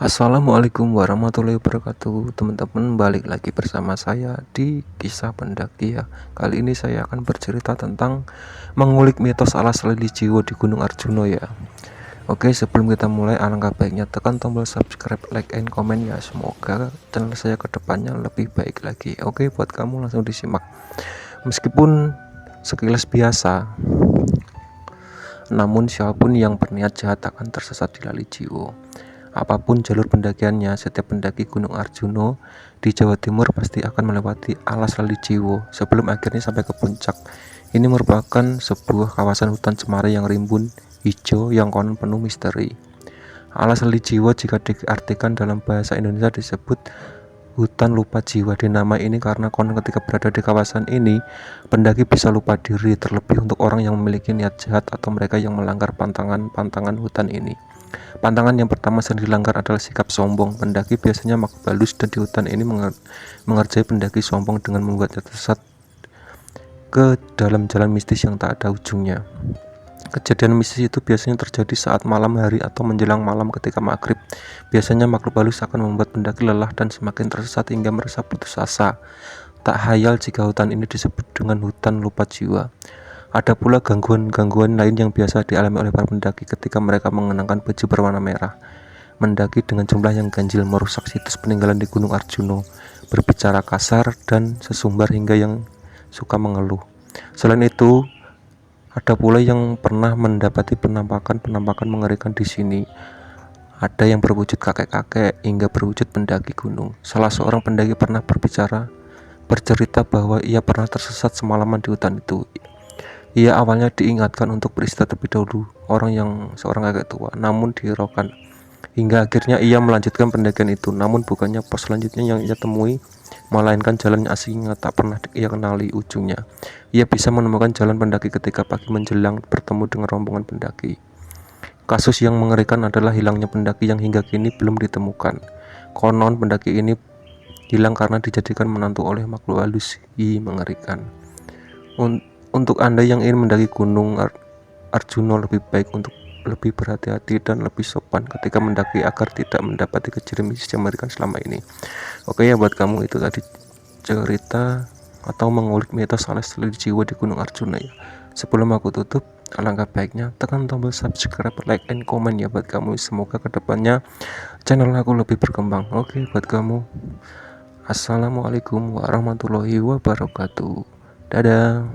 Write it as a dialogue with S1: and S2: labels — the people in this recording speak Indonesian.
S1: Assalamualaikum warahmatullahi wabarakatuh. Teman-teman, balik lagi bersama saya di kisah pendaki ya. Kali ini saya akan bercerita tentang mengulik mitos alas lili jiwo di Gunung Arjuna ya. Oke, sebelum kita mulai, alangkah baiknya tekan tombol subscribe, like, and comment ya. Semoga channel saya kedepannya lebih baik lagi. Oke, buat kamu langsung disimak. Meskipun sekilas biasa, namun siapapun yang berniat jahat akan tersesat di lali jiwo. Apapun jalur pendakiannya, setiap pendaki Gunung Arjuna di Jawa Timur pasti akan melewati alas lali jiwo sebelum akhirnya sampai ke puncak. Ini merupakan sebuah kawasan hutan cemara yang rimbun, hijau, yang konon penuh misteri. Alas lali jiwo jika diartikan dalam bahasa Indonesia disebut hutan lupa jiwa. Dinamai ini karena konon ketika berada di kawasan ini, pendaki bisa lupa diri, terlebih untuk orang yang memiliki niat jahat atau mereka yang melanggar pantangan hutan ini. Pantangan yang pertama sering dilanggar adalah sikap sombong. Pendaki biasanya makhluk halus dan di hutan ini mengerjai pendaki sombong dengan membuatnya tersesat ke dalam jalan mistis yang tak ada ujungnya. Kejadian mistis itu biasanya terjadi saat malam hari atau menjelang malam ketika maghrib. Biasanya makhluk halus akan membuat pendaki lelah dan semakin tersesat hingga merasa putus asa. Tak hayal jika hutan ini disebut dengan hutan lupa jiwa. Ada pula gangguan-gangguan lain yang biasa dialami oleh para pendaki ketika mereka mengenakan baju berwarna merah. Mendaki dengan jumlah yang ganjil, merusak situs peninggalan di Gunung Arjuna, berbicara kasar, dan sesumbar hingga yang suka mengeluh. Selain itu, ada pula yang pernah mendapati penampakan mengerikan di sini. Ada yang berwujud kakek-kakek hingga berwujud pendaki gunung. Salah seorang pendaki pernah bercerita bahwa ia pernah tersesat semalaman di hutan itu. Ia awalnya diingatkan untuk beristirahat terlebih dahulu seorang kakek tua, namun dihiraukan hingga akhirnya ia melanjutkan pendakian itu. Namun bukannya pos selanjutnya yang ia temui, melainkan jalan asing yang tak pernah ia kenali ujungnya. Ia bisa menemukan jalan pendaki ketika pagi menjelang bertemu dengan rombongan pendaki. Kasus yang mengerikan adalah hilangnya pendaki yang hingga kini belum ditemukan. Konon pendaki ini hilang karena dijadikan menantu oleh makhluk halus. Mengerikan. Untuk Anda yang ingin mendaki Gunung Arjuna, lebih baik untuk lebih berhati-hati dan lebih sopan ketika mendaki agar tidak mendapati kejadian mistis yang mengerikan selama ini. Oke ya, buat kamu itu tadi cerita atau mengulik mitos alas lili jiwa di Gunung Arjuna ya. Sebelum aku tutup, alangkah baiknya tekan tombol subscribe, like, and comment ya buat kamu. Semoga kedepannya channel aku lebih berkembang. Oke, buat kamu, assalamualaikum warahmatullahi wabarakatuh. Dadah.